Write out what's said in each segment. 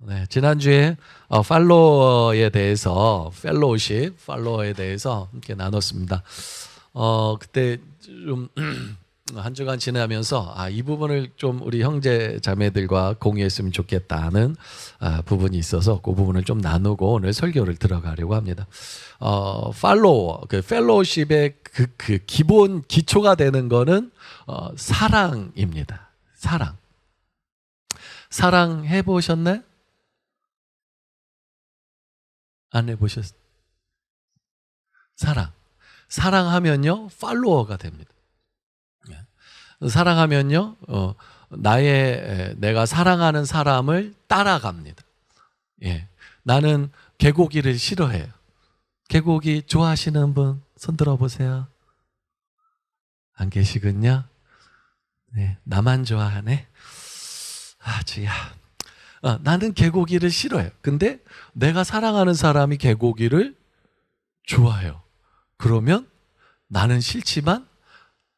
네, 지난주에 팔로워에 대해서 펠로우십, 팔로워에 대해서 함께 나눴습니다. 그때 좀 한 주간 지나면서 이 부분을 좀 우리 형제 자매들과 공유했으면 좋겠다는 부분이 있어서 그 부분을 좀 나누고 오늘 설교를 들어가려고 합니다. 팔로워, 그 펠로우십의 그 기본 기초가 되는 거는 사랑입니다. 사랑 해보셨나요? 안 해보셨어요? 사랑하면요 팔로워가 됩니다. 사랑하면요 내가 사랑하는 사람을 따라갑니다. 나는 개고기를 싫어해요. 개고기 좋아하시는 분 손 들어보세요. 안 계시군요. 네, 나만 좋아하네. 주야. 나는 개고기를 싫어해요. 근데 내가 사랑하는 사람이 개고기를 좋아해요. 그러면 나는 싫지만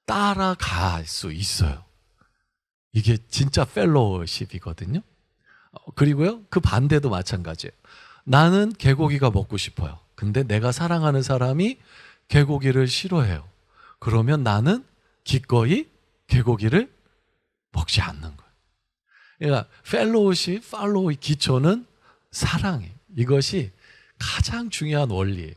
따라갈 수 있어요. 이게 진짜 펠로우십이거든요. 그리고요, 그 반대도 마찬가지예요. 나는 개고기가 먹고 싶어요. 근데 내가 사랑하는 사람이 개고기를 싫어해요. 그러면 나는 기꺼이 개고기를 먹지 않는 거예요. 그러니까 펠로우십, 팔로우의 기초는 사랑이에요. 이것이 가장 중요한 원리예요.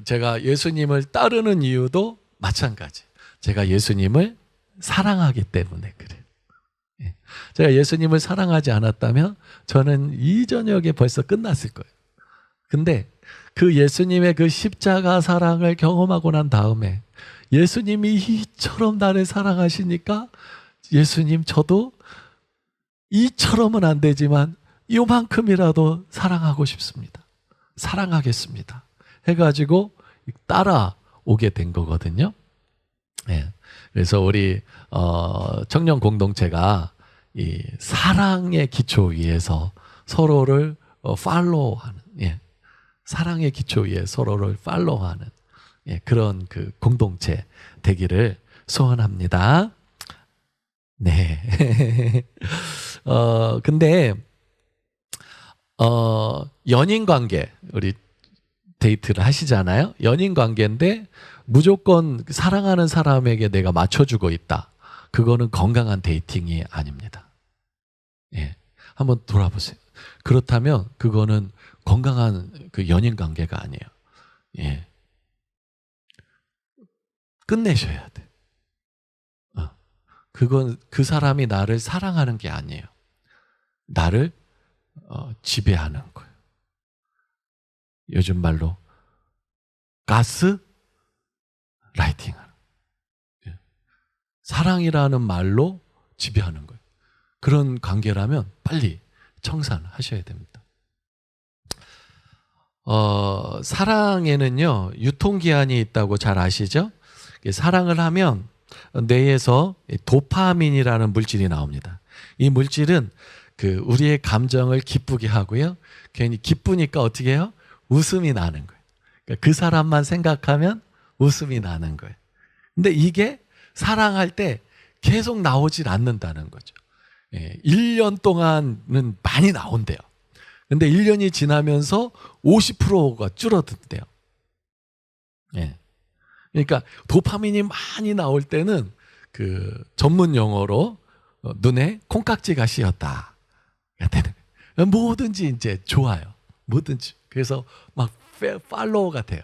제가 예수님을 따르는 이유도 마찬가지. 제가 예수님을 사랑하기 때문에 그래요. 제가 예수님을 사랑하지 않았다면 저는 이 저녁에 벌써 끝났을 거예요. 근데 그 예수님의 그 십자가 사랑을 경험하고 난 다음에 예수님이 이처럼 나를 사랑하시니까 예수님 저도 이처럼은 안 되지만 이만큼이라도 사랑하고 싶습니다. 사랑하겠습니다. 해가지고 따라오게 된 거거든요. 그래서 우리 청년 공동체가 이 사랑의 기초 위에서 서로를 팔로우하는, 사랑의 기초 위에 서로를 팔로우하는 그런 그 공동체 되기를 소원합니다. 네. 근데 연인 관계, 우리 데이트를 하시잖아요. 연인 관계인데 무조건 사랑하는 사람에게 내가 맞춰주고 있다. 그거는 건강한 데이팅이 아닙니다. 한번 돌아보세요. 그렇다면 그거는 건강한 그 연인 관계가 아니에요. 끝내셔야 돼. 그건 그 사람이 나를 사랑하는 게 아니에요. 나를 지배하는 거예요. 요즘 말로 가스 라이팅하는. 사랑이라는 말로 지배하는 거예요. 그런 관계라면 빨리 청산하셔야 됩니다. 사랑에는요 유통기한이 있다고 잘 아시죠? 사랑을 하면 뇌에서 도파민이라는 물질이 나옵니다. 이 물질은 우리의 감정을 기쁘게 하고요. 괜히 기쁘니까 어떻게 해요? 웃음이 나는 거예요. 그러니까 그 사람만 생각하면 웃음이 나는 거예요. 근데 이게 사랑할 때 계속 나오질 않는다는 거죠. 1년 동안은 많이 나온대요. 근데 1년이 지나면서 50%가 줄어든대요. 그러니까 도파민이 많이 나올 때는 그 전문 용어로 눈에 콩깍지가 씌었다. 뭐든지 이제 좋아요. 뭐든지. 그래서 막 팔로워가 돼요.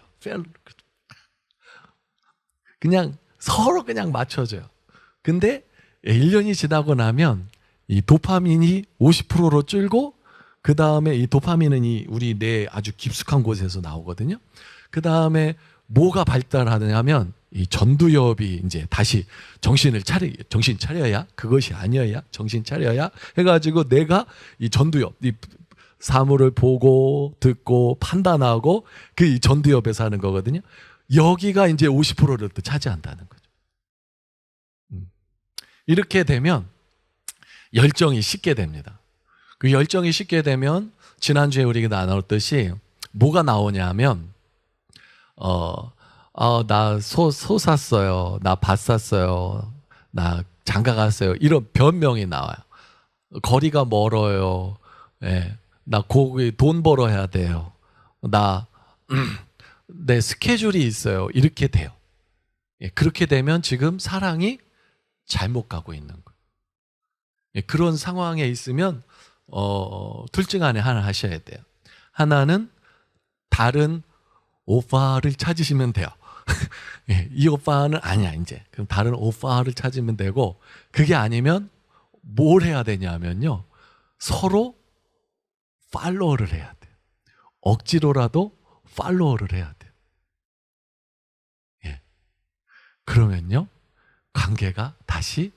그냥 서로 그냥 맞춰줘요. 근데 1년이 지나고 나면 이 도파민이 50%로 줄고 그 다음에 이 도파민은 우리 뇌 아주 깊숙한 곳에서 나오거든요. 그 다음에 뭐가 발달하느냐면 이 전두엽이 이제 다시 정신 차려야 그것이 아니어야 정신 차려야 해가지고 내가 이 전두엽 이 사물을 보고 듣고 판단하고 그 전두엽에서 하는 거거든요. 여기가 이제 50%를 또 차지한다는 거죠. 이렇게 되면 열정이 식게 됩니다. 그 열정이 식게 되면 지난주에 우리가 나눴듯이 뭐가 나오냐면 나 소 샀어요. 나 밭 샀어요. 나 장가 갔어요. 이런 변명이 나와요. 거리가 멀어요. 예. 나 거기 돈 벌어야 돼요. 나 내 스케줄이 있어요. 이렇게 돼요. 예. 그렇게 되면 지금 사랑이 잘못 가고 있는 거예요. 예. 그런 상황에 있으면 둘 중 안에 하나 하셔야 돼요. 하나는 다른 오빠를 찾으시면 돼요. 예, 이 오빠는 아니야 이제. 그럼 다른 오빠를 찾으면 되고, 그게 아니면 뭘 해야 되냐면요, 서로 팔로우를 해야 돼요. 억지로라도 팔로우를 해야 돼요. 예. 그러면요 관계가 다시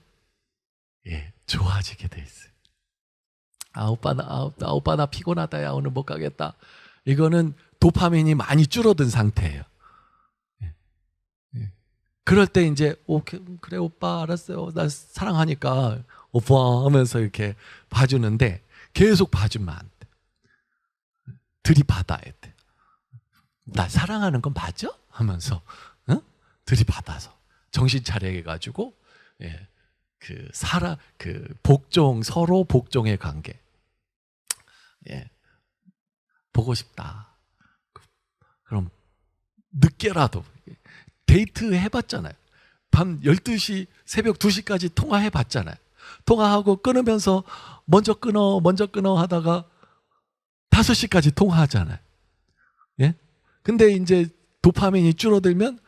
좋아지게 돼 있어요. 오빠 나 피곤하다. 야 오늘 못 가겠다. 이거는 도파민이 많이 줄어든 상태예요. 그럴 때 이제 그래 오빠 알았어요. 나 사랑하니까 오빠 하면서 이렇게 봐주는데, 계속 봐주면 안 돼. 들이받아야 돼. 나 사랑하는 건 맞아? 하면서 들이받아서 정신 차려가지고 서로 복종의 관계. 보고 싶다. 그럼 늦게라도 데이트 해봤잖아요. 밤 12시, 새벽 2시까지 통화해봤잖아요. 통화하고 끊으면서 먼저 끊어 하다가 5시까지 통화하잖아요. 예? 근데 이제 도파민이 줄어들면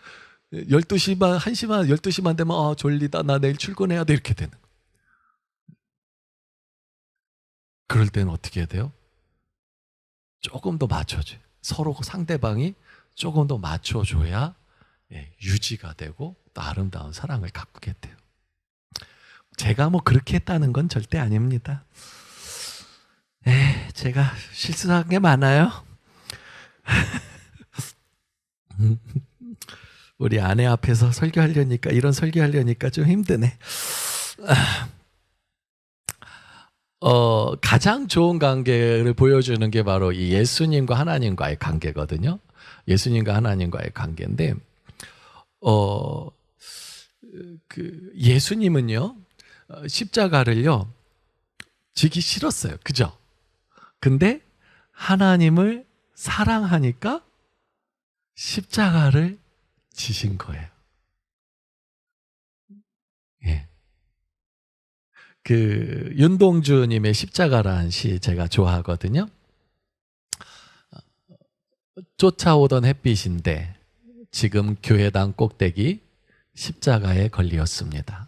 12시만, 1시만, 12시만 되면 졸리다. 나 내일 출근해야 돼. 이렇게 되는 거예요. 그럴 때는 어떻게 해야 돼요? 조금 더 맞춰줘요. 서로 상대방이 조금 더 맞춰줘야 유지가 되고 또 아름다운 사랑을 가꾸게 돼요. 제가 뭐 그렇게 했다는 건 절대 아닙니다. 제가 실수한 게 많아요. 우리 아내 앞에서 설교하려니까, 이런 설교하려니까 좀 힘드네. 가장 좋은 관계를 보여주는 게 바로 이 예수님과 하나님과의 관계거든요. 예수님과 하나님과의 관계인데, 예수님은요, 십자가를요, 지기 싫었어요. 그죠? 근데 하나님을 사랑하니까 십자가를 지신 거예요. 예. 윤동주님의 십자가라는 시 제가 좋아하거든요. 쫓아오던 햇빛인데 지금 교회당 꼭대기 십자가에 걸리었습니다.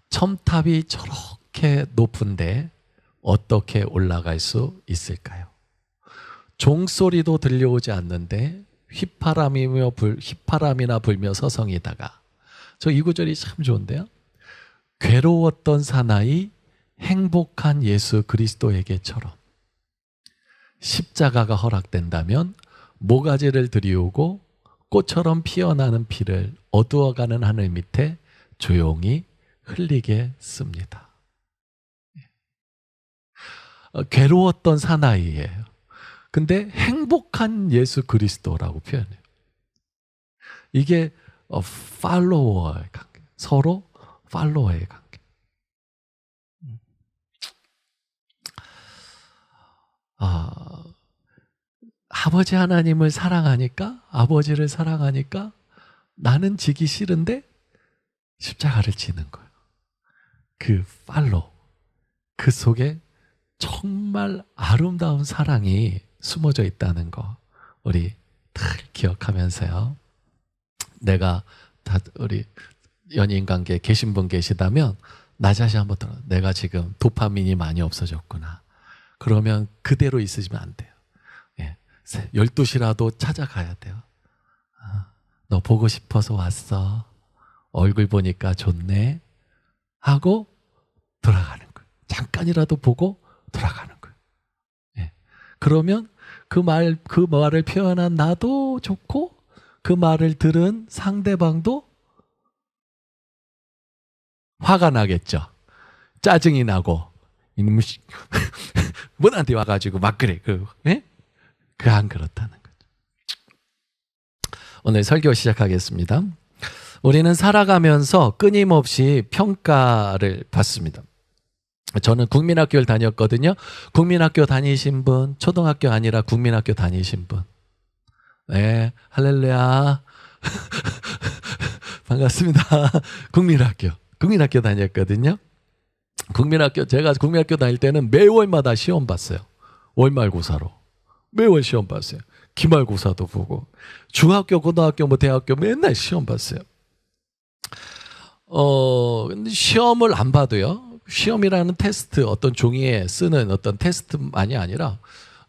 첨탑이 저렇게 높은데 어떻게 올라갈 수 있을까요? 종소리도 들려오지 않는데 휘파람이나 불며 서성이다가, 저 이 구절이 참 좋은데요. 괴로웠던 사나이 행복한 예수 그리스도에게처럼 십자가가 허락된다면 모가지를 들이우고 꽃처럼 피어나는 피를 어두워가는 하늘 밑에 조용히 흘리겠습니다. 괴로웠던 사나이예요. 근데 행복한 예수 그리스도라고 표현해요. 이게 팔로워의 관계, 서로 팔로워의 관계. 아버지 하나님을 사랑하니까, 아버지를 사랑하니까 나는 지기 싫은데 십자가를 지는 거예요. 그 팔로우, 그 속에 정말 아름다운 사랑이 숨어져 있다는 거 우리 늘 기억하면서요. 우리 연인 관계에 계신 분 계시다면 나 자신 한번 들어. 내가 지금 도파민이 많이 없어졌구나. 그러면 그대로 있으시면 안 돼요. 12시라도 찾아가야 돼요. 너 보고 싶어서 왔어. 얼굴 보니까 좋네. 하고 돌아가는 거예요. 잠깐이라도 보고 돌아가는 거예요. 그러면 그 말을 표현한 나도 좋고, 그 말을 들은 상대방도 화가 나겠죠. 짜증이 나고, 이놈의 뭐한테 와가지고 막 그래. 안 그렇다는 거죠. 오늘 설교 시작하겠습니다. 우리는 살아가면서 끊임없이 평가를 받습니다. 저는 국민학교를 다녔거든요. 국민학교 다니신 분, 초등학교 아니라 국민학교 다니신 분. 네, 할렐루야. 반갑습니다. 국민학교 다녔거든요. 제가 국민학교 다닐 때는 매월마다 시험 봤어요. 월말고사로. 매월 시험 봤어요. 기말고사도 보고. 중학교, 고등학교, 대학교 맨날 시험 봤어요. 근데 시험을 안 봐도요. 시험이라는 테스트, 어떤 종이에 쓰는 어떤 테스트만이 아니라,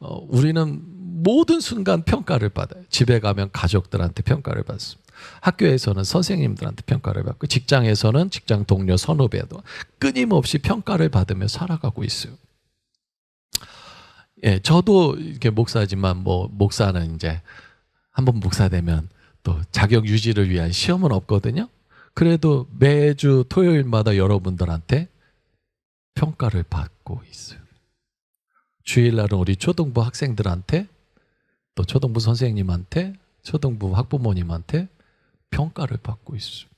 우리는 모든 순간 평가를 받아요. 집에 가면 가족들한테 평가를 받습니다. 학교에서는 선생님들한테 평가를 받고, 직장에서는 직장 동료, 선후배도 끊임없이 평가를 받으며 살아가고 있어요. 예, 저도 이렇게 목사지만, 목사는 이제 한번 목사 되면 또 자격 유지를 위한 시험은 없거든요. 그래도 매주 토요일마다 여러분들한테 평가를 받고 있어요. 주일날은 우리 초등부 학생들한테, 또 초등부 선생님한테, 초등부 학부모님한테 평가를 받고 있어요.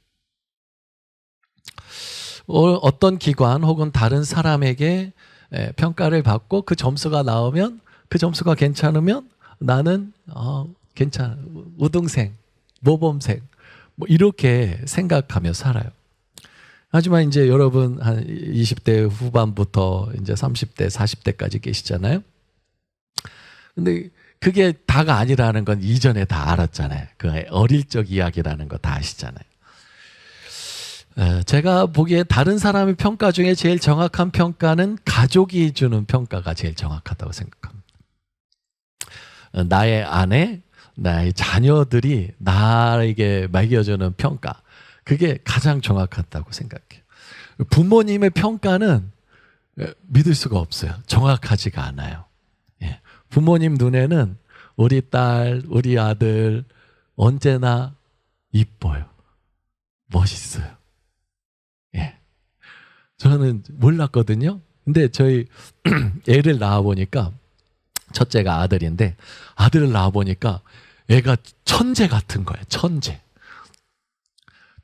어떤 기관 혹은 다른 사람에게 평가를 받고 그 점수가 나오면, 그 점수가 괜찮으면 나는 괜찮아, 우등생, 모범생, 이렇게 생각하며 살아요. 하지만 이제 여러분 한 20대 후반부터 이제 30대, 40대까지 계시잖아요. 근데 그게 다가 아니라는 건 이전에 다 알았잖아요. 그 어릴 적 이야기라는 거 다 아시잖아요. 제가 보기에 다른 사람의 평가 중에 제일 정확한 평가는 가족이 주는 평가가 제일 정확하다고 생각합니다. 나의 아내, 나의 자녀들이 나에게 매겨주는 평가, 그게 가장 정확하다고 생각해요. 부모님의 평가는 믿을 수가 없어요. 정확하지가 않아요. 예. 부모님 눈에는 우리 딸, 우리 아들 언제나 이뻐요. 멋있어요. 예. 저는 몰랐거든요. 근데 저희 애를 낳아보니까, 첫째가 아들인데, 아들을 낳아보니까 애가 천재 같은 거예요. 천재.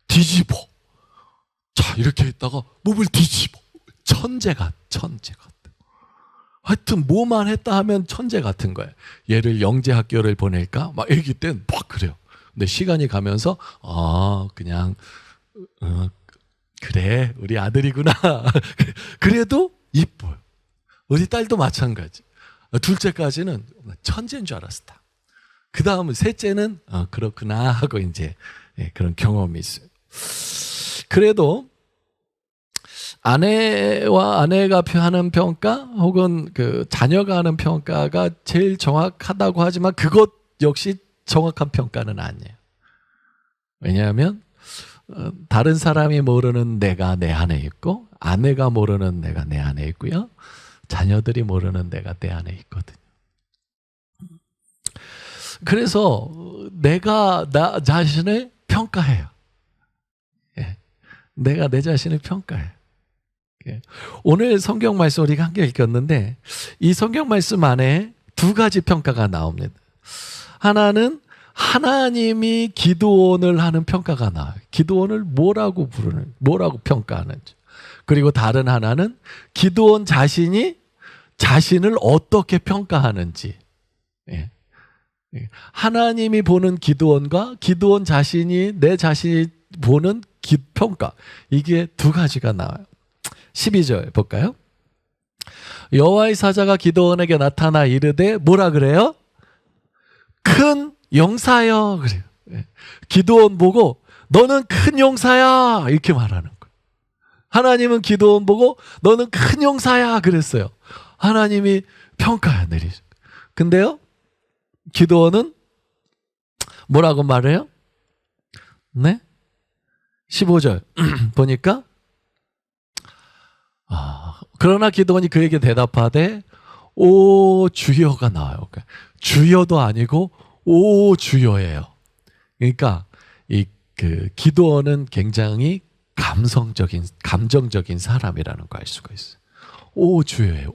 뒤집어. 자, 이렇게 있다가 몸을 뒤집어. 천재 같아. 하여튼 뭐만 했다 하면 천재 같은 거예요. 얘를 영재학교를 보낼까? 막 애기 땐 막 그래요. 근데 시간이 가면서 그냥 그래, 우리 아들이구나. 그래도 이뻐요. 우리 딸도 마찬가지. 둘째까지는 천재인 줄 알았어. 그 다음은 셋째는 그렇구나 하고 이제 그런 경험이 있어요. 그래도 아내가 하는 평가 혹은 그 자녀가 하는 평가가 제일 정확하다고 하지만 그것 역시 정확한 평가는 아니에요. 왜냐하면 다른 사람이 모르는 내가 내 안에 있고, 아내가 모르는 내가 내 안에 있고요, 자녀들이 모르는 내가 내 안에 있거든요. 그래서 내가 나 자신을 평가해요. 예. 내가 내 자신을 평가해요. 예. 오늘 성경 말씀 우리가 함께 읽었는데, 이 성경 말씀 안에 두 가지 평가가 나옵니다. 하나는 하나님이 기드온을 하는 평가가 나와요. 기드온을 뭐라고 평가하는지. 그리고 다른 하나는 기드온 자신이 자신을 어떻게 평가하는지. 예. 하나님이 보는 기드온과 기드온 자신이 내 자신이 보는 평가, 이게 두 가지가 나와요. 12절 볼까요? 여호와의 사자가 기드온에게 나타나 이르되 뭐라 그래요? 큰 용사여 그래요. 기드온 보고 너는 큰 용사야 이렇게 말하는 거예요. 하나님은 기드온 보고 너는 큰 용사야 그랬어요. 하나님이 평가해 내리죠. 근데요, 기드온은 뭐라고 말해요? 네? 15절 보니까 그러나 기드온이 그에게 대답하되 오 주여가 나와요. 그러니까 주여도 아니고 오 주여예요. 그러니까 기드온은 굉장히 감정적인 사람이라는 걸 알 수가 있어요. 오 주여예요.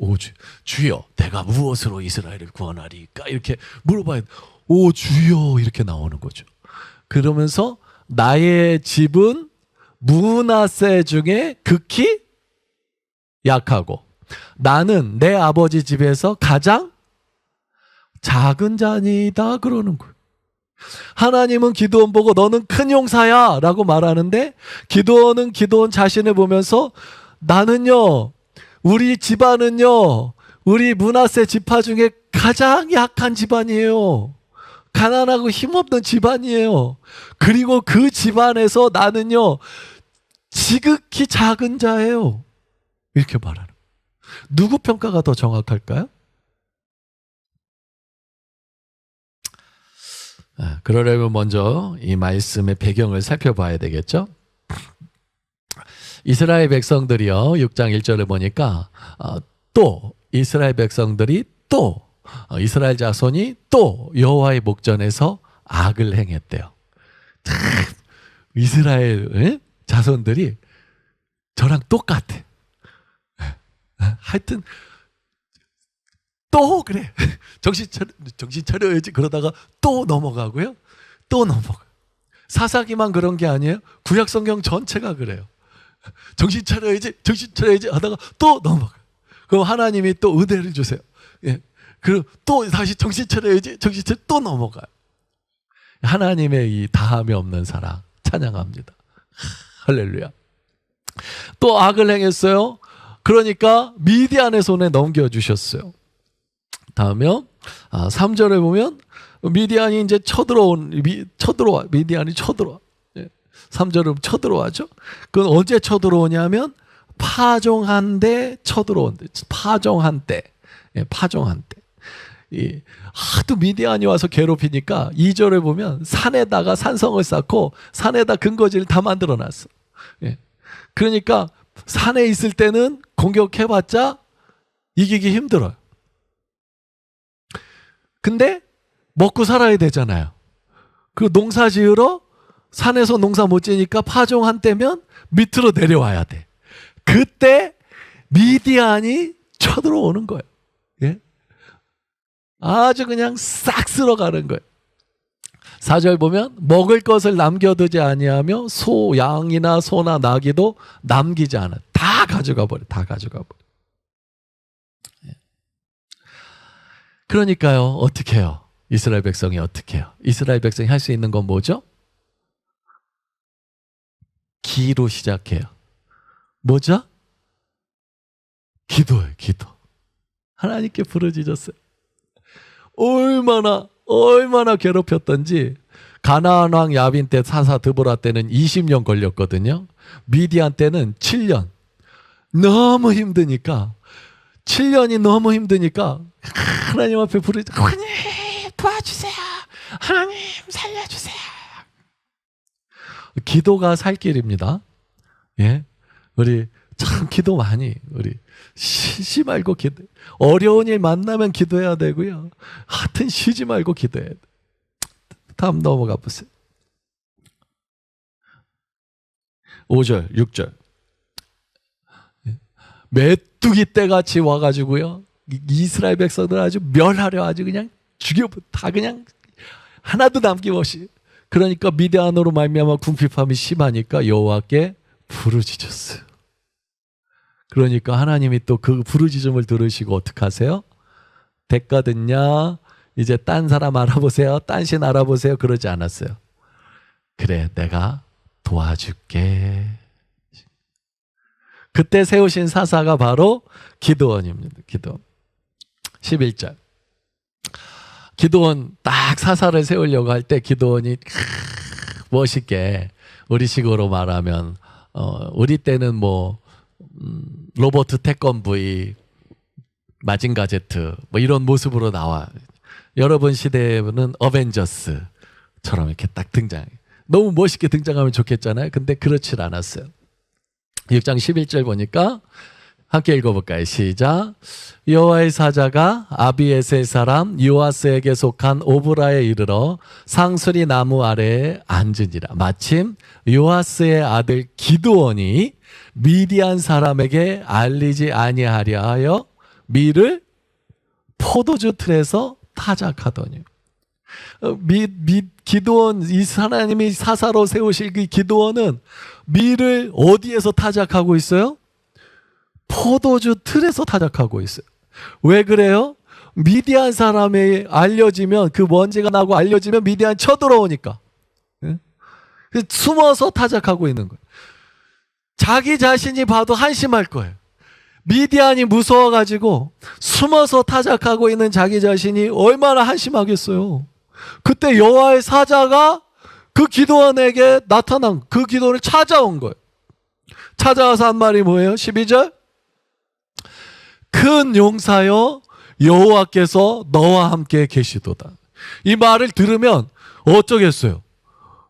주여 내가 무엇으로 이스라엘을 구원하리까 이렇게 물어봐야 돼. 오 주여 이렇게 나오는 거죠. 그러면서 나의 집은 므낫세 중에 극히 약하고 나는 내 아버지 집에서 가장 작은 자니다 그러는 거예요. 하나님은 기드온 보고 너는 큰 용사야 라고 말하는데 기드온은 기드온 자신을 보면서 나는요, 우리 집안은요, 우리 므낫세 지파 중에 가장 약한 집안이에요. 가난하고 힘없는 집안이에요. 그리고 그 집안에서 나는요, 지극히 작은 자예요. 이렇게 말하는. 누구 평가가 더 정확할까요? 그러려면 먼저 이 말씀의 배경을 살펴봐야 되겠죠? 이스라엘 백성들이요, 6장 1절을 보니까 또 이스라엘 백성들이 또 이스라엘 자손이 또 여호와의 목전에서 악을 행했대요. 이스라엘 자손들이 저랑 똑같아. 하여튼 또 그래. 정신 차려야지. 그러다가 또 넘어가고요. 또 넘어가. 사사기만 그런 게 아니에요. 구약 성경 전체가 그래요. 정신 차려야지 하다가 또 넘어가. 그럼 하나님이 또 은혜를 주세요. 예. 그리고 또 다시 정신 차려야지 또 넘어가요. 하나님의 이 다함이 없는 사랑 찬양합니다. 할렐루야. 또 악을 행했어요. 그러니까 미디안의 손에 넘겨주셨어요. 다음에 3절에 보면 미디안이 이제 미디안이 쳐들어와. 3절은 쳐들어와죠. 그건 언제 쳐들어오냐면 파종한 때 쳐들어온대. 파종한 때. 하도 미디안이 와서 괴롭히니까 2절에 보면 산에다가 산성을 쌓고 산에다 근거지를 다 만들어놨어. 그러니까 산에 있을 때는 공격해봤자 이기기 힘들어요. 근데 먹고 살아야 되잖아요. 그 농사 지으러 산에서 농사 못 지니까 파종한 때면 밑으로 내려와야 돼. 그때 미디안이 쳐들어오는 거예요. 예? 아주 그냥 싹 쓸어가는 거예요. 4절 보면 먹을 것을 남겨두지 아니하며 소, 양이나 소나 나귀도 남기지 않아. 다 가져가 버려. 그러니까요, 어떻게 해요? 이스라엘 백성이 어떻게 해요? 이스라엘 백성이 할 수 있는 건 뭐죠? 기로 시작해요. 뭐죠? 기도예요, 기도. 하나님께 부르짖었어요. 얼마나 괴롭혔던지. 가나안 왕 야빈 때 사사 드보라 때는 20년 걸렸거든요. 미디안 때는 7년. 너무 힘드니까 7년이 너무 힘드니까 하나님 앞에 부르짖어. 하나님 도와주세요. 하나님 살려주세요. 기도가 살 길입니다. 예, 우리 참 기도 많이 우리 쉬지 말고 기도. 어려운 일 만나면 기도해야 되고요. 하여튼 쉬지 말고 기도해야 돼. 다음 넘어가 보세요. 5절, 6절. 메뚜기 떼같이 와가지고요. 이스라엘 백성들 아주 멸하려 아주 그냥 다 그냥 하나도 남김없이. 그러니까 미디안으로 말미암아 궁핍함이 심하니까 여호와께 부르짖었어요. 그러니까 하나님이 또 그 부르짖음을 들으시고 어떻게 하세요? 됐거든요. 이제 딴 사람 알아보세요. 딴 신 알아보세요. 그러지 않았어요. 그래, 내가 도와줄게. 그때 세우신 사사가 바로 기드온입니다. 기드온. 11절. 기드온 딱 사사를 세우려고 할 때 기드온이 멋있게 우리식으로 말하면 우리 때는 뭐 로버트 태권브이 마징가 제트 뭐 이런 모습으로 나와. 여러분 시대에는 어벤져스처럼 이렇게 딱 등장. 너무 멋있게 등장하면 좋겠잖아요. 근데 그렇질 않았어요. 6장 11절 보니까 함께 읽어볼까요? 시작. 여호와의 사자가 아비에셀 사람 요아스에게 속한 오브라에 이르러 상수리 나무 아래에 앉으니라. 마침 요아스의 아들 기드온이 미디안 사람에게 알리지 아니하려 하여 밀을 포도주 틀에서 타작하더니. 기드온, 이 하나님이 사사로 세우실 그 기드온은 밀을 어디에서 타작하고 있어요? 포도주 틀에서 타작하고 있어요. 왜 그래요? 미디안 사람이 알려지면, 그 먼지가 나고 알려지면 미디안 쳐들어오니까. 예? 숨어서 타작하고 있는 거예요. 자기 자신이 봐도 한심할 거예요. 미디안이 무서워가지고 숨어서 타작하고 있는 자기 자신이 얼마나 한심하겠어요. 그때 여호와의 사자가 그 기도원에게 나타난, 그 기도원을 찾아온 거예요. 찾아와서 한 말이 뭐예요? 12절. 큰 용사여 여호와께서 너와 함께 계시도다. 이 말을 들으면 어쩌겠어요?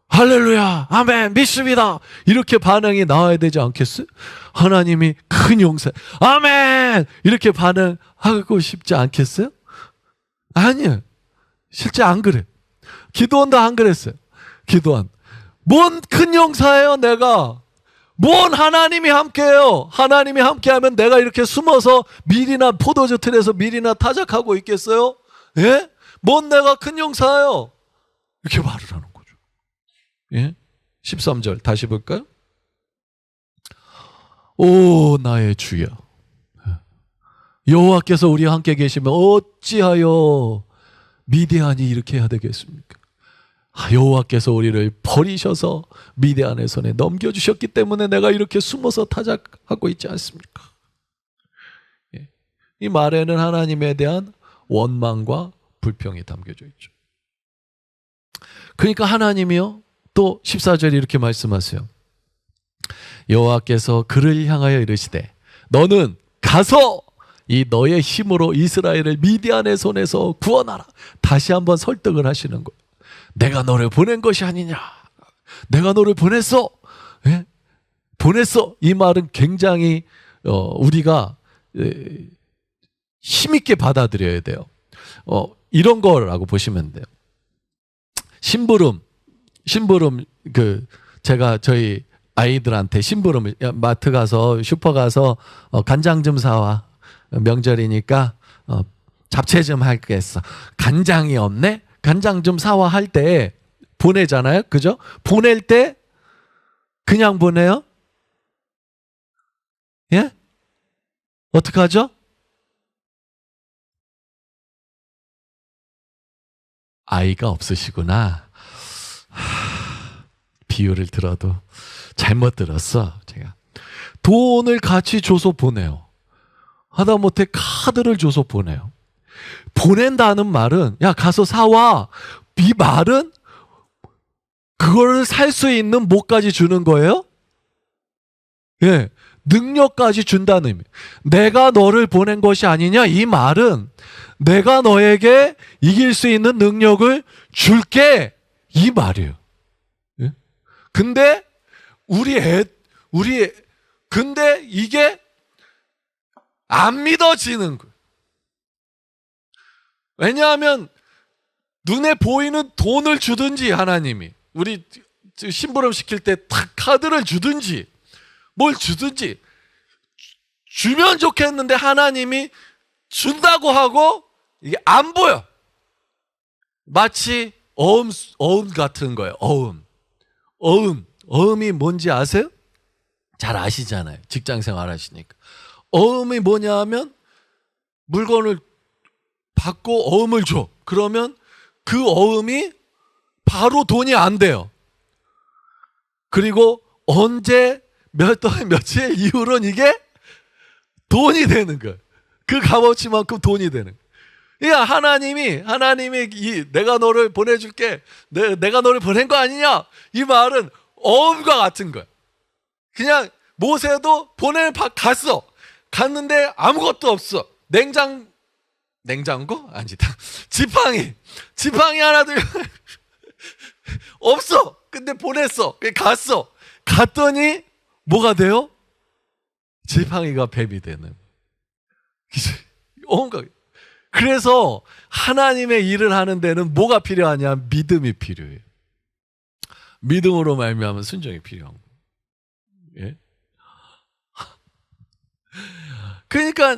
할렐루야, 아멘, 믿습니다. 이렇게 반응이 나와야 되지 않겠어요? 하나님이 큰 용사, 아멘! 이렇게 반응하고 싶지 않겠어요? 아니에요. 실제 안 그래. 기도원도 안 그랬어요. 기도원. 뭔 큰 용사예요, 내가. 뭔 하나님이 함께해요. 하나님이 함께하면 내가 이렇게 숨어서 밀이나 포도주 틀에서 밀이나 타작하고 있겠어요? 예? 뭔 내가 큰 용사예요. 이렇게 말을 하는 거예요. 예? 13절 다시 볼까요? 오 나의 주여, 여호와께서 우리와 함께 계시면 어찌하여 미디안이 이렇게 해야 되겠습니까? 여호와께서 우리를 버리셔서 미디안의 손에 넘겨주셨기 때문에 내가 이렇게 숨어서 타작하고 있지 않습니까? 예. 이 말에는 하나님에 대한 원망과 불평이 담겨져 있죠. 그러니까 하나님이요 또 14절에 이렇게 말씀하세요. 여호와께서 그를 향하여 이르시되 너는 가서 이 너의 힘으로 이스라엘을 미디안의 손에서 구원하라. 다시 한번 설득을 하시는 거예요. 내가 너를 보낸 것이 아니냐. 내가 너를 보냈어. 예? 보냈어. 이 말은 굉장히 우리가 힘있게 받아들여야 돼요. 이런 거라고 보시면 돼요. 심부름 제가 저희 아이들한테 심부름을, 마트 가서 슈퍼 가서 간장 좀 사와, 명절이니까 잡채 좀 할겠어. 간장이 없네? 간장 좀 사와 할 때 보내잖아요. 그죠? 보낼 때 그냥 보내요? 예? 어떡하죠? 아이가 없으시구나. 비유를 들어도 잘못 들었어. 제가 돈을 같이 줘서 보내요. 하다못해 카드를 줘서 보내요. 보낸다는 말은 야 가서 사와. 이 말은 그거를 살 수 있는 뭐까지 주는 거예요? 예, 능력까지 준다는 의미. 내가 너를 보낸 것이 아니냐. 이 말은 내가 너에게 이길 수 있는 능력을 줄게. 이 말이에요. 예? 근데 근데 이게 안 믿어지는 거예요. 왜냐하면 눈에 보이는 돈을 주든지 하나님이 우리 심부름 시킬 때 탁 카드를 주든지 뭘 주든지 주면 좋겠는데 하나님이 준다고 하고 이게 안 보여. 마치 어음 같은 거예요. 어음이 뭔지 아세요? 잘 아시잖아요. 직장 생활 하시니까. 어음이 뭐냐 하면 물건을 받고 어음을 줘. 그러면 그 어음이 바로 돈이 안 돼요. 그리고 언제 며칠 이후로는 이게 돈이 되는 거예요. 그 값어치만큼 돈이 되는 거예요. 야, 하나님이 내가 너를 보내줄게. 내가 너를 보낸 거 아니냐? 이 말은 어음과 같은 거예요. 그냥 모세도 갔어. 갔는데 아무것도 없어. 냉장고? 아니다. 지팡이 하나 들고 없어. 근데 보냈어. 갔어. 갔더니 뭐가 돼요? 지팡이가 뱀이 되는. 그래서 하나님의 일을 하는 데는 뭐가 필요하냐? 믿음이 필요해요. 믿음으로 말미암은 순종이 필요한 거예요. 예? 그러니까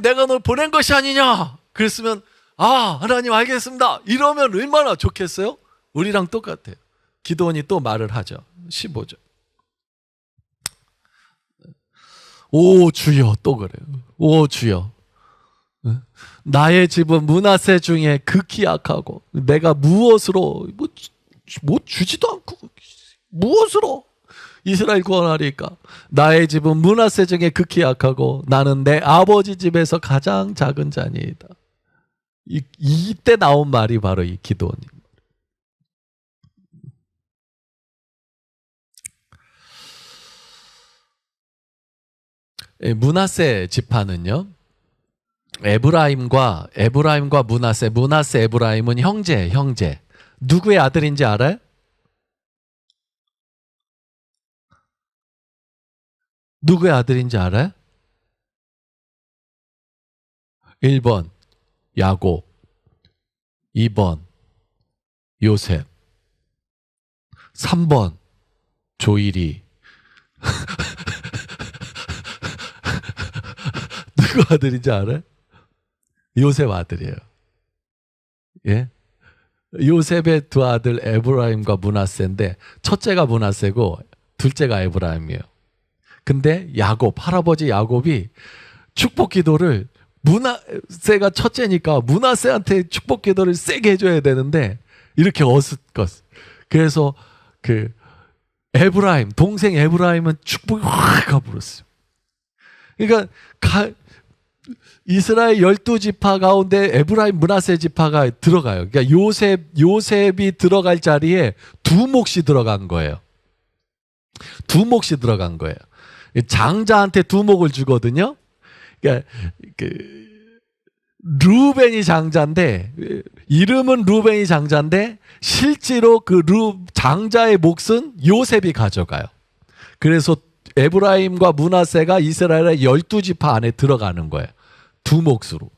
내가 널 보낸 것이 아니냐? 그랬으면 하나님 알겠습니다. 이러면 얼마나 좋겠어요? 우리랑 똑같아요. 기도원이 또 말을 하죠. 15절. 오 주여 또 그래요. 오 주여. 나의 집은 므낫세 중에 극히 약하고 내가 무엇으로 뭐 주지도 않고 무엇으로 이스라엘 구원하리까? 나의 집은 므낫세 중에 극히 약하고 나는 내 아버지 집에서 가장 작은 자니이다. 이때 나온 말이 바로 이 기드온입니다. 므낫세 지파는요, 에브라임과 므낫세, 에브라임은 형제. 누구의 아들인지 알아요? 누구의 아들인지 알아요? 1번 야곱, 2번 요셉, 3번 조일이. 누구 아들인지 알아요? 요셉 아들이에요. 예? 요셉의 두 아들 에브라임과 므낫세인데 첫째가 므낫세고 둘째가 에브라임이에요. 근데 할아버지 야곱이 축복 기도를, 므낫세가 첫째니까 므낫세한테 축복 기도를 세게 해줘야 되는데 이렇게 어슷것. 그래서 그 에브라임, 동생 에브라임은 축복이 확 가버렸어요. 그러니까 이스라엘 12지파 가운데 에브라임, 므낫세 지파가 들어가요. 그러니까 요셉이 들어갈 자리에 두 몫이 들어간 거예요. 두 몫이 들어간 거예요. 장자한테 두 몫을 주거든요. 그러니까 루벤이 장자인데, 이름은 루벤이 장자인데 실제로 그 장자의 몫은 요셉이 가져가요. 그래서 에브라임과 므낫세가 이스라엘의 12지파 안에 들어가는 거예요. 두 몫으로.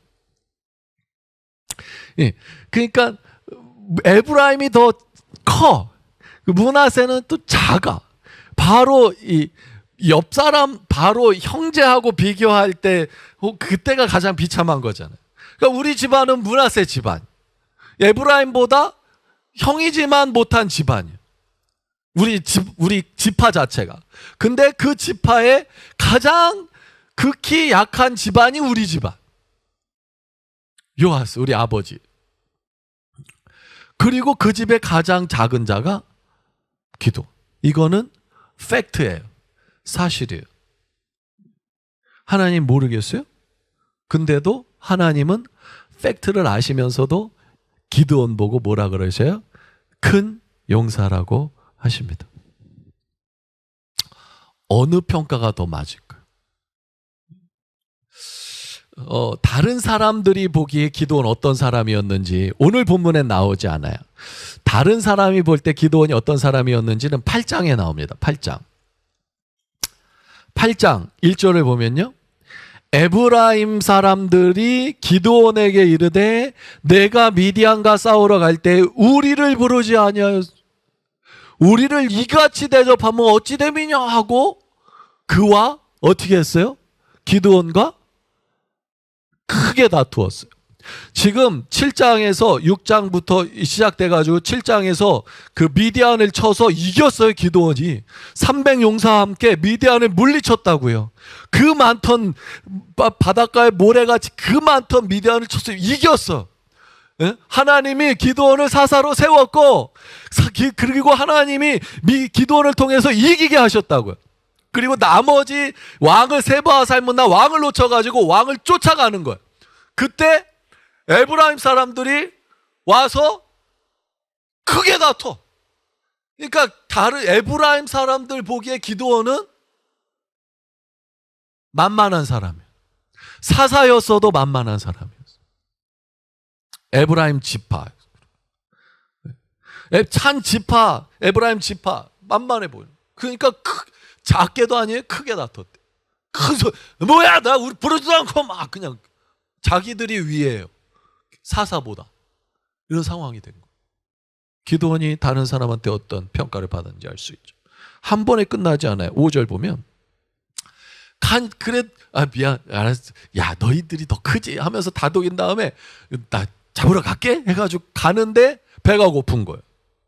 예. 그러니까 에브라임이 더 커. 므낫세는 또 작아. 바로 이 옆 사람, 바로 형제하고 비교할 때 그때가 가장 비참한 거잖아요. 그러니까 우리 집안은 므낫세 집안. 에브라임보다 형이지만 못한 집안이에요. 우리 지파 자체가. 근데 그 지파의 가장 극히 약한 집안이 우리 집안. 요아스, 우리 아버지. 그리고 그 집의 가장 작은 자가 기도. 이거는 팩트예요. 사실이에요. 하나님 모르겠어요? 근데도 하나님은 팩트를 아시면서도 기드온 보고 뭐라 그러셔요? 큰 용사라고 하십니다. 어느 평가가 더 맞을까요? 다른 사람들이 보기에 기드온 어떤 사람이었는지 오늘 본문엔 나오지 않아요. 다른 사람이 볼 때 기드온이 어떤 사람이었는지는 8장에 나옵니다. 8장 1절을 보면요, 에브라임 사람들이 기드온에게 이르되 내가 미디안과 싸우러 갈 때 우리를 부르지 아니하였소. 우리를 이같이 대접하면 어찌 됨이냐 하고 그와 어떻게 했어요? 기드온과 크게 다투었어요. 지금 7장에서 6장부터 시작돼가지고 7장에서 그 미디안을 쳐서 이겼어요. 기드온이 300용사와 함께 미디안을 물리쳤다고요. 그 많던 바닷가의 모래같이 그 많던 미디안을 쳐서 이겼어. 예? 하나님이 기드온을 사사로 세웠고, 그리고 하나님이 기드온을 통해서 이기게 하셨다고요. 그리고 나머지 왕을 세바와 살문나 왕을 놓쳐가지고 왕을 쫓아가는 거예요. 그때 에브라임 사람들이 와서 크게 다퉈. 그러니까 다른 에브라임 사람들 보기에 기드온은 만만한 사람이에요. 사사였어도 만만한 사람이었어요. 에브라임 지파. 찬 지파, 에브라임 지파 만만해 보여요. 그러니까 작게도 아니에요. 크게 다퉜대. 뭐야, 나 우리 부르지도 않고 막 그냥 자기들이 위에요. 사사보다. 이런 상황이 된 거예요. 기드온이 다른 사람한테 어떤 평가를 받았는지 알 수 있죠. 한 번에 끝나지 않아요. 5절 보면 그래, 미안, 알았어. 야, 너희들이 더 크지 하면서 다독인 다음에 나 잡으러 갈게 해가지고 가는데 배가 고픈 거예요.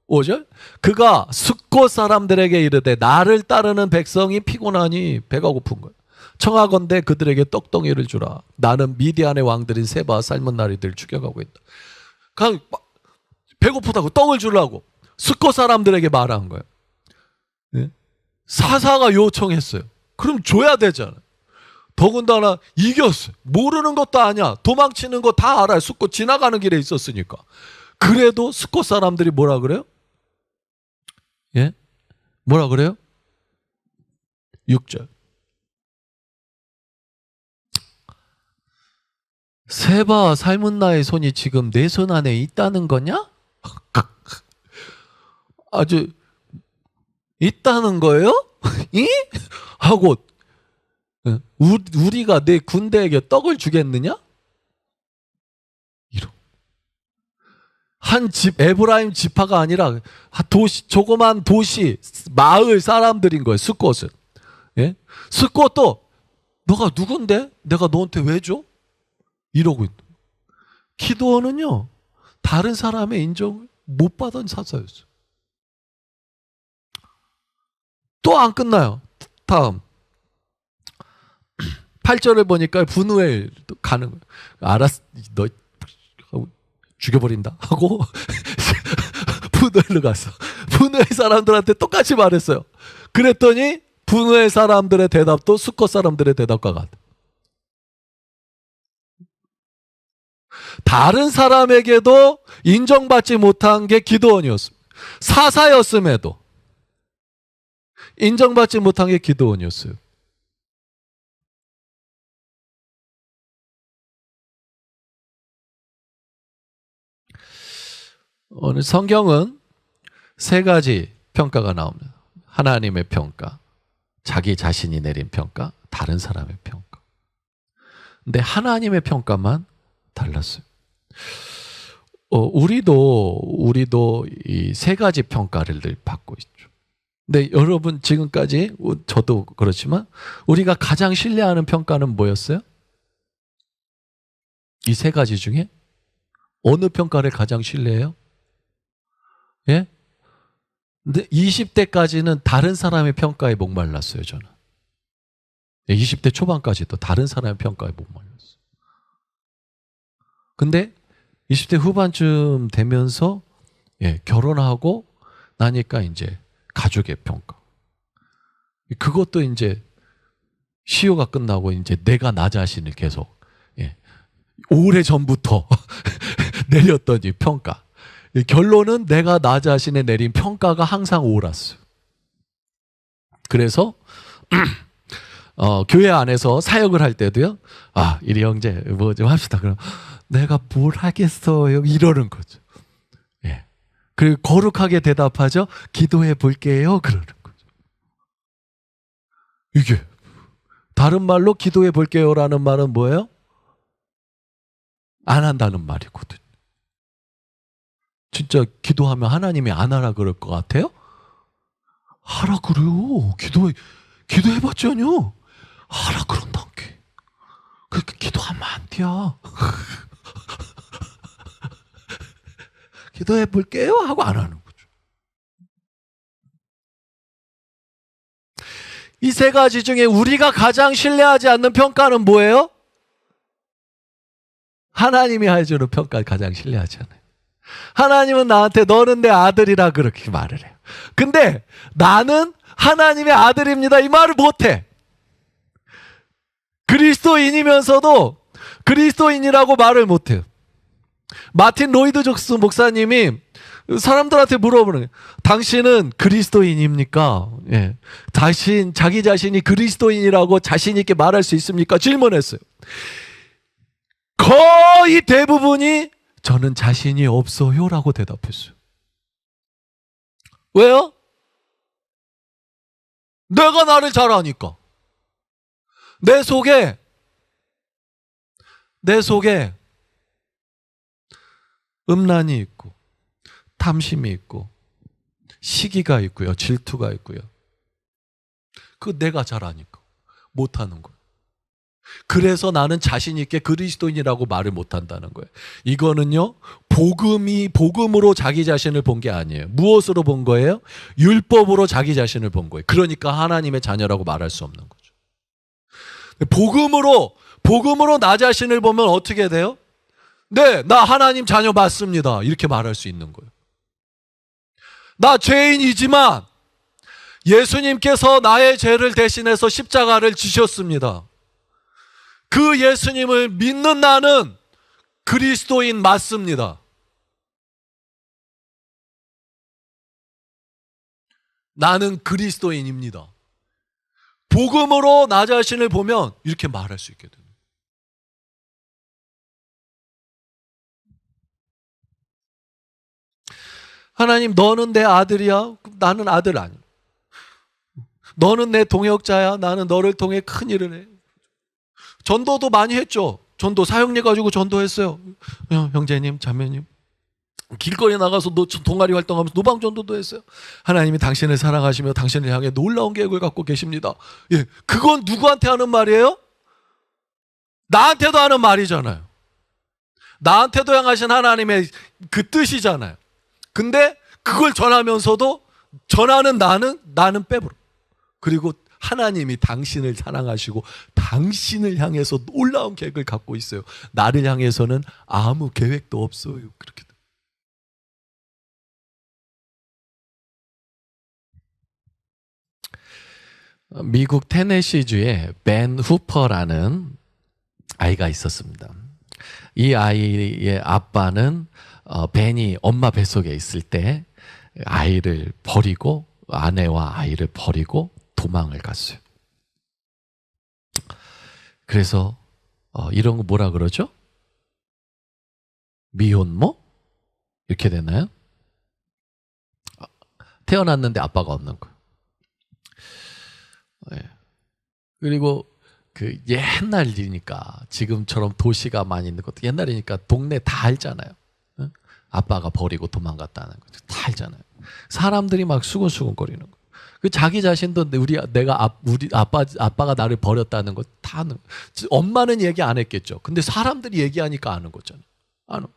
5절, 그가 숫곳 사람들에게 이르되 나를 따르는 백성이 피곤하니 배가 고픈 거예요. 청하건대 그들에게 떡덩이를 주라. 나는 미디안의 왕들인 세바와 살문나리들 죽여가고 있다. 그냥 배고프다고 떡을 주려고 스코 사람들에게 말한 거예요. 네? 사사가 요청했어요. 그럼 줘야 되잖아요. 더군다나 이겼어요. 모르는 것도 아니야. 도망치는 거 다 알아요. 스코 지나가는 길에 있었으니까. 그래도 스코 사람들이 뭐라 그래요? 예? 뭐라 그래요? 6절. 세바와 살문나의 손이 지금 내 손 안에 있다는 거냐? 아주 있다는 거예요? 이? 하고 우리가 내 군대에게 떡을 주겠느냐? 이러. 한 집 에브라임 지파가 아니라 도시, 조그만 도시 마을 사람들인 거예요. 스콧은. 예? 스콧도 너가 누군데? 내가 너한테 왜 줘? 이러고 있는. 기드온은요 다른 사람의 인정을 못 받은 사사였어요. 또 안 끝나요. 다음 8절을 보니까 분우엘 가는 거예요. 알았어, 너 죽여버린다 하고 분우엘로 갔어. 분우엘 사람들한테 똑같이 말했어요. 그랬더니 분우엘 사람들의 대답도 수컷 사람들의 대답과 같아. 다른 사람에게도 인정받지 못한 게 기드온이었습니다. 사사였음에도 인정받지 못한 게 기드온이었어요. 오늘 성경은 세 가지 평가가 나옵니다. 하나님의 평가, 자기 자신이 내린 평가, 다른 사람의 평가. 근데 하나님의 평가만 달랐어요. 우리도 이 세 가지 평가를 늘 받고 있죠. 근데 여러분 지금까지 저도 그렇지만 우리가 가장 신뢰하는 평가는 뭐였어요? 이 세 가지 중에 어느 평가를 가장 신뢰해요? 예? 근데 20대까지는 다른 사람의 평가에 목말랐어요, 저는. 20대 초반까지도 다른 사람의 평가에 목말랐어요. 근데 20대 후반쯤 되면서 결혼하고 나니까 이제 가족의 평가. 그것도 이제 시효가 끝나고 이제 내가 나 자신을 계속 오래 전부터 내렸던 이 평가. 결론은 내가 나 자신에 내린 평가가 항상 옳았어요. 그래서 교회 안에서 사역을 할 때도요. 이리 형제 뭐 좀 합시다. 그럼 내가 뭘 하겠어요? 이러는 거죠. 예. 그리고 거룩하게 대답하죠. 기도해 볼게요. 그러는 거죠. 이게 다른 말로 기도해 볼게요라는 말은 뭐예요? 안 한다는 말이거든요. 진짜 기도하면 하나님이 안 하라 그럴 것 같아요? 하라 그래요. 기도해봤자요. 하라 그런단 게. 그러니까 기도하면 안 돼요. 기도해 볼게요 하고 안 하는 거죠. 이 세 가지 중에 우리가 가장 신뢰하지 않는 평가는 뭐예요? 하나님이 해주는 평가 가장 신뢰하지 않아요. 하나님은 나한테 너는 내 아들이라 그렇게 말을 해요. 근데 나는 하나님의 아들입니다 이 말을 못해. 그리스도인이면서도 그리스도인이라고 말을 못해요. 마틴 로이드 존스 목사님이 사람들한테 물어보는 거예요. 당신은 그리스도인입니까? 자기 자신이 그리스도인이라고 자신 있게 말할 수 있습니까? 질문했어요. 거의 대부분이 저는 자신이 없어요 라고 대답했어요. 왜요? 내가 나를 잘 아니까. 내 속에 음란이 있고 탐심이 있고 시기가 있고요. 질투가 있고요. 그거 내가 잘 아니까 못하는 거예요. 그래서 나는 자신 있게 그리스도인이라고 말을 못한다는 거예요. 이거는요 복음으로 자기 자신을 본 게 아니에요. 무엇으로 본 거예요? 율법으로 자기 자신을 본 거예요. 그러니까 하나님의 자녀라고 말할 수 없는 거죠. 복음으로 나 자신을 보면 어떻게 돼요? 네, 나 하나님 자녀 맞습니다. 이렇게 말할 수 있는 거예요. 나 죄인이지만 예수님께서 나의 죄를 대신해서 십자가를 지셨습니다. 그 예수님을 믿는 나는 그리스도인 맞습니다. 나는 그리스도인입니다. 복음으로 나 자신을 보면 이렇게 말할 수 있게 됩니다. 하나님, 너는 내 아들이야? 나는 아들 아니야. 너는 내 동역자야? 나는 너를 통해 큰 일을 해. 전도도 많이 했죠. 전도 사역리 가지고 전도했어요. 형제님, 자매님. 길거리에 나가서 동아리 활동하면서 노방전도도 했어요. 하나님이 당신을 사랑하시며 당신을 향해 놀라운 계획을 갖고 계십니다. 예, 그건 누구한테 하는 말이에요? 나한테도 하는 말이잖아요. 나한테도 향하신 하나님의 그 뜻이잖아요. 근데 그걸 전하면서도 전하는 나는 빼버려. 그리고 하나님이 당신을 사랑하시고 당신을 향해서 놀라운 계획을 갖고 있어요. 나를 향해서는 아무 계획도 없어요. 그렇게. 미국 테네시주에 벤 후퍼라는 아이가 있었습니다. 이 아이의 아빠는 벤이 엄마 뱃속에 있을 때 아이를 버리고, 아내와 아이를 버리고 도망을 갔어요. 그래서 이런 거 뭐라 그러죠? 미혼모? 이렇게 되나요? 태어났는데 아빠가 없는 거예요. 그리고 그 옛날 일이니까, 지금처럼 도시가 많이 있는 것도 옛날이니까 동네 다 알잖아요. 응? 아빠가 버리고 도망갔다는 거 다 알잖아요. 사람들이 막 수근수근거리는 거. 그 자기 자신도 우리 아빠가 나를 버렸다는 거 다 아는. 엄마는 얘기 안 했겠죠. 근데 사람들이 얘기하니까 아는 거잖아요. 아는.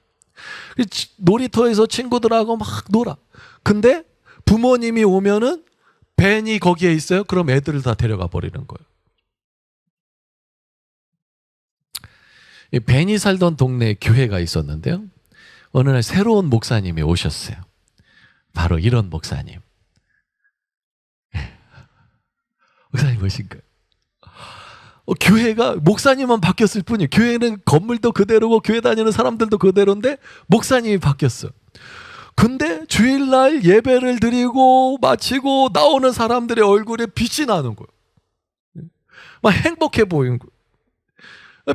놀이터에서 친구들하고 막 놀아. 근데 부모님이 오면은 벤이 거기에 있어요. 그럼 애들을 다 데려가 버리는 거예요. 벤이 살던 동네에 교회가 있었는데요. 어느 날 새로운 목사님이 오셨어요. 바로 이런 목사님. 목사님 오신 거예요. 교회가 목사님만 바뀌었을 뿐이에요. 교회는 건물도 그대로고 교회 다니는 사람들도 그대로인데 목사님이 바뀌었어요. 근데 주일날 예배를 드리고 마치고 나오는 사람들의 얼굴에 빛이 나는 거예요. 막 행복해 보이는 거예요.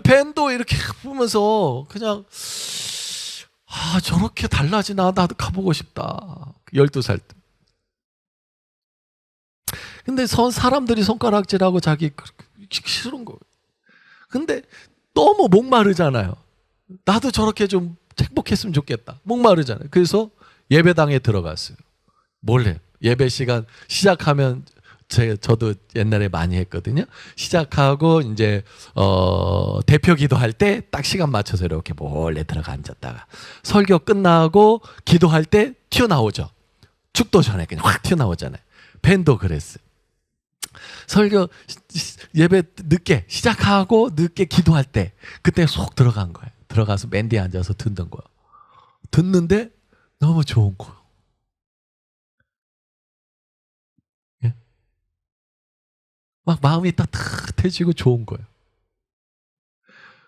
밴도 이렇게 보면서 그냥 저렇게 달라지나, 나도 가보고 싶다. 12살 때. 근데 사람들이 손가락질하고 자기 싫은 거예요. 근데 너무 목마르잖아요. 나도 저렇게 좀 행복했으면 좋겠다. 목마르잖아요. 그래서 예배당에 들어갔어요. 몰래. 예배 시간 시작하면 저도 옛날에 많이 했거든요. 시작하고 이제 대표 기도할 때 딱 시간 맞춰서 이렇게 몰래 들어가 앉았다가 설교 끝나고 기도할 때 튀어나오죠. 축도 전에 그냥 확 튀어나오잖아요. 밴도 그랬어요. 설교 예배 늦게 시작하고 늦게 기도할 때 그때 속 들어간 거예요. 들어가서 맨 뒤에 앉아서 듣는 거예요. 듣는데 너무 좋은 거예요. 예? 막 마음이 따뜻해지고 좋은 거예요.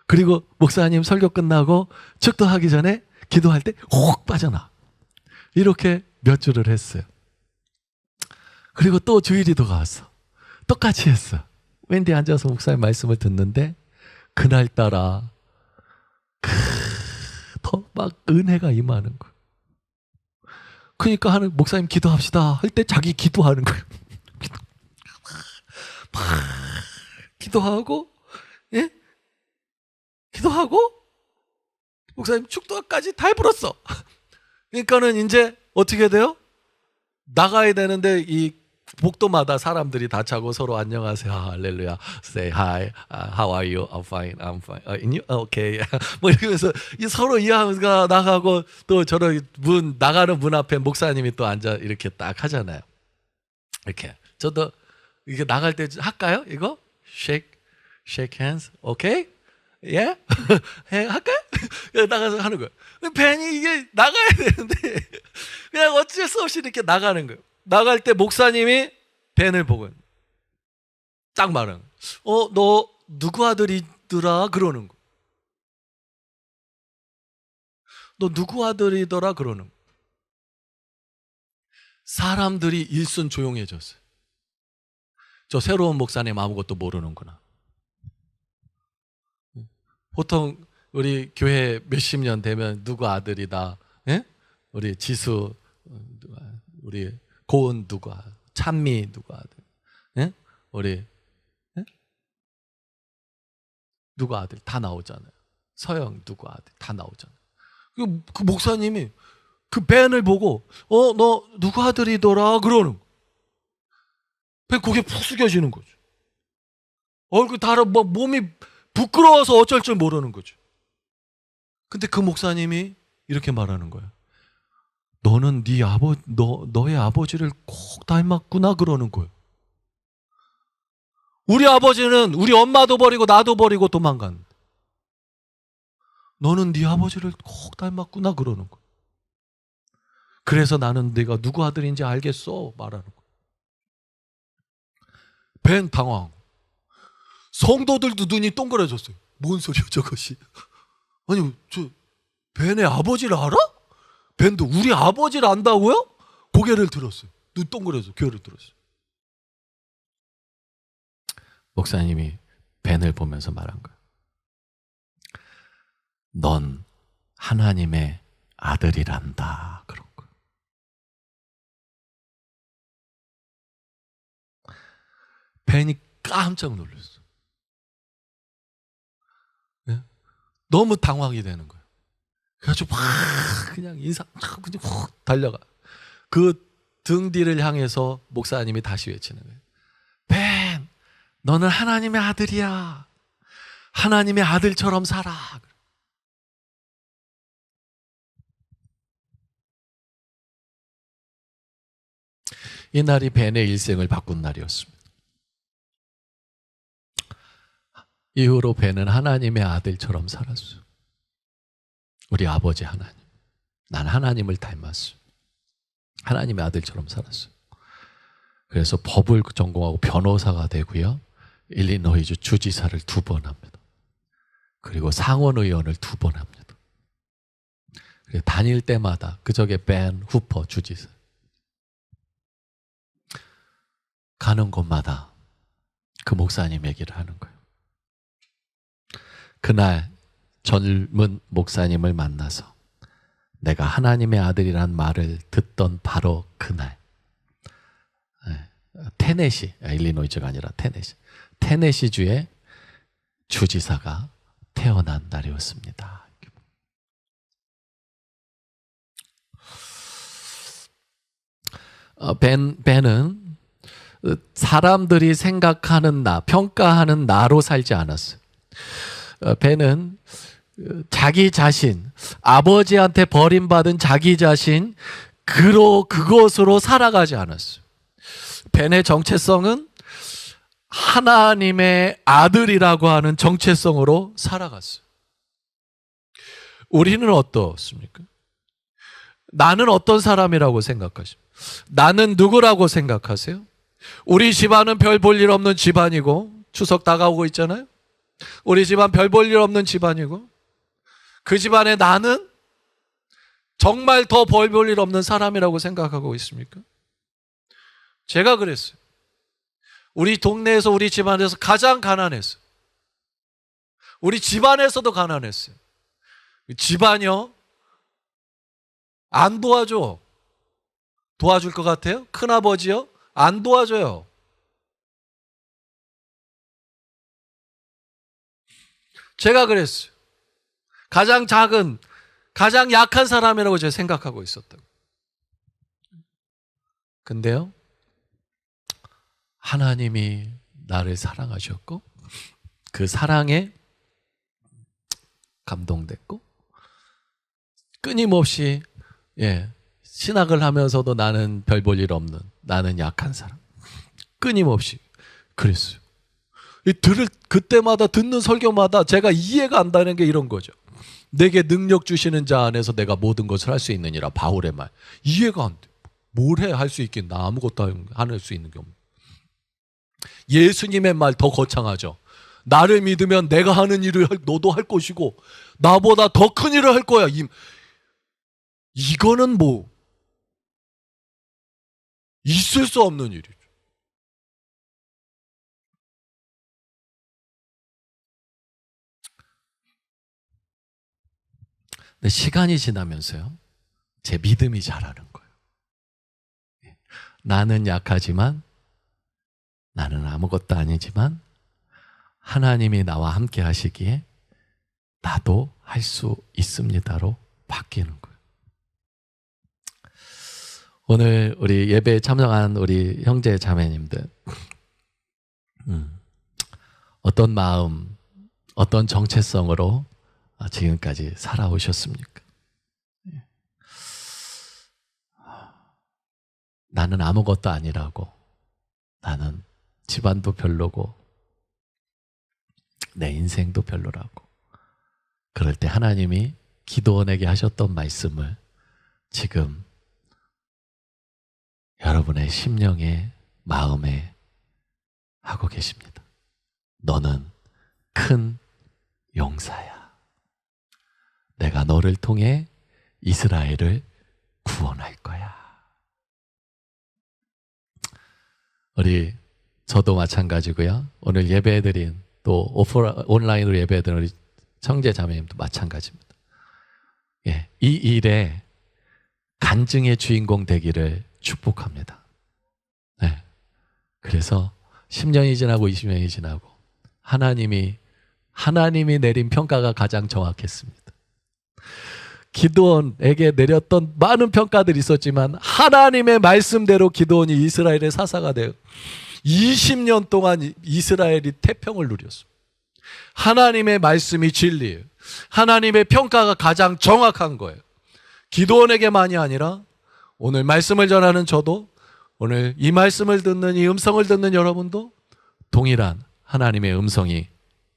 그리고 목사님 설교 끝나고 축도하기 전에 기도할 때 혹 빠져나. 이렇게 몇 주를 했어요. 그리고 또 주일이도가 왔어. 똑같이 했어. 맨 뒤에 앉아서 목사님 말씀을 듣는데 그날따라 더 막 은혜가 임하는 거예요. 그러니까 하는 목사님 기도합시다 할 때 자기 기도하는 거예요. 막 기도하고, 예? 기도하고 목사님 축도까지 다 해버렸어. 그러니까는 이제 어떻게 돼요? 나가야 되는데 이 복도마다 사람들이 다 차고 서로 안녕하세요, 할렐루야, say hi, how are you, I'm fine, I'm fine, and you, okay, 뭐 이러면서 서로 이해하면서 나가고 또 저런 나가는 문 앞에 목사님이 또 앉아 이렇게 딱 하잖아요. 이렇게 저도 이게 나갈 때 할까요? 이거 shake, shake hands, 오케이? 예? 할까? 나가서 하는 거예요. 벤이 이게 나가야 되는데 그냥 어쩔 수 없이 이렇게 나가는 거예요. 나갈 때 목사님이 벤을 보고 딱 말하는 거예요. 너 누구 아들이더라? 그러는 거예요. 너 누구 아들이더라? 그러는 거예요. 사람들이 일순 조용해졌어요. 저 새로운 목사님 아무것도 모르는구나. 보통 우리 교회 몇십 년 되면 누구 아들이다. 예? 우리 지수, 우리 고은 누구 아들, 찬미 누구 아들, 예? 우리 예? 누구 아들 다 나오잖아요. 서영 누구 아들 다 나오잖아요. 그 목사님이 그 벤을 보고 너 누구 아들이더라 그러는 거예요. 벤 고개 푹 숙여지는 거죠. 얼굴 다른 몸이 부끄러워서 어쩔 줄 모르는 거죠. 근데 그 목사님이 이렇게 말하는 거예요. 너는 너의 아버지를 꼭 닮았구나 그러는 거예요. 우리 아버지는 우리 엄마도 버리고 나도 버리고 도망간. 너는 네 아버지를 꼭 닮았구나 그러는 거예요. 그래서 나는 네가 누구 아들인지 알겠어 말하는 거예요. 벤 당황. 성도들도 눈이 동그래졌어요. 뭔 소리야 저것이. 아니 저 벤의 아버지를 알아? 벤도 우리 아버지를 안다고요? 고개를 들었어요. 눈 동그래서 귀를 들었어요. 목사님이 벤을 보면서 말한 거예요. 넌 하나님의 아들이란다 그런 거예요. 벤이 깜짝 놀랐어요. 네? 너무 당황이 되는 거예요. 그래가지고 막 그냥 그냥 훅 달려가. 그 등 뒤를 향해서 목사님이 다시 외치는 거예요. 벤, 너는 하나님의 아들이야. 하나님의 아들처럼 살아. 이 날이 벤의 일생을 바꾼 날이었습니다. 이후로 벤은 하나님의 아들처럼 살았어요. 우리 아버지 하나님. 난 하나님을 닮았어요. 하나님의 아들처럼 살았어요. 그래서 법을 전공하고 변호사가 되고요. 일리노이주 주지사를 2번 합니다. 그리고 상원의원을 2번 합니다. 그래서 다닐 때마다 그저께 벤 후퍼 주지사 가는 곳마다 그 목사님 얘기를 하는 거예요. 그날 젊은 목사님을 만나서 내가 하나님의 아들이란 말을 듣던 바로 그날 테네시, 일리노이주가 아니라 테네시주의 주지사가 태어난 날이었습니다. 벤은 사람들이 생각하는 나, 평가하는 나로 살지 않았어요. 벤은 자기 자신, 아버지한테 버림받은 자기 자신, 그것으로 살아가지 않았어요. 벤의 정체성은 하나님의 아들이라고 하는 정체성으로 살아갔어요. 우리는 어떻습니까? 나는 어떤 사람이라고 생각하십니까? 나는 누구라고 생각하세요? 우리 집안은 별 볼 일 없는 집안이고, 추석 다가오고 있잖아요. 우리 집안 별 볼 일 없는 집안이고, 그 집안에 나는 정말 더 별 볼 일 없는 사람이라고 생각하고 있습니까? 제가 그랬어요. 우리 동네에서 우리 집안에서 가장 가난했어요. 우리 집안에서도 가난했어요. 집안이요? 안 도와줘. 도와줄 것 같아요? 큰아버지요? 안 도와줘요. 제가 그랬어요. 가장 작은, 가장 약한 사람이라고 제가 생각하고 있었다고. 근데요, 하나님이 나를 사랑하셨고, 그 사랑에 감동됐고, 끊임없이, 신학을 하면서도 나는 별 볼 일 없는, 나는 약한 사람. 끊임없이 그랬어요. 그때마다 듣는 설교마다 제가 이해가 안 되는 게 이런 거죠. 내게 능력 주시는 자 안에서 내가 모든 것을 할 수 있느니라. 바울의 말. 이해가 안 돼. 뭘 해 할 수 있겠나. 아무것도 할 수 있는 게 없네. 예수님의 말 더 거창하죠. 나를 믿으면 내가 하는 일을 너도 할 것이고 나보다 더 큰 일을 할 거야. 이거는 뭐 있을 수 없는 일이죠. 근데 시간이 지나면서요, 제 믿음이 자라는 거예요. 나는 약하지만, 나는 아무것도 아니지만 하나님이 나와 함께 하시기에 나도 할 수 있습니다로 바뀌는 거예요. 오늘 우리 예배에 참석한 우리 형제 자매님들, 어떤 마음, 어떤 정체성으로 지금까지 살아오셨습니까? 나는 아무것도 아니라고, 나는 집안도 별로고 내 인생도 별로라고, 그럴 때 하나님이 기도원에게 하셨던 말씀을 지금 여러분의 심령에, 마음에 하고 계십니다. 너는 큰 용사야. 내가 너를 통해 이스라엘을 구원할 거야. 저도 마찬가지고요. 오늘 예배드린 또 온라인으로 예배드린 우리 형제 자매님도 마찬가지입니다. 예, 이 일에 간증의 주인공 되기를 축복합니다. 네. 그래서 10년이 지나고 20년이 지나고 하나님이 내린 평가가 가장 정확했습니다. 기드온에게 내렸던 많은 평가들이 있었지만 하나님의 말씀대로 기드온이 이스라엘의 사사가 되어 20년 동안 이스라엘이 태평을 누렸습니다. 하나님의 말씀이 진리예요. 하나님의 평가가 가장 정확한 거예요. 기드온에게만이 아니라 오늘 말씀을 전하는 저도, 오늘 이 말씀을 듣는, 이 음성을 듣는 여러분도 동일한 하나님의 음성이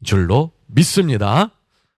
줄로 믿습니다.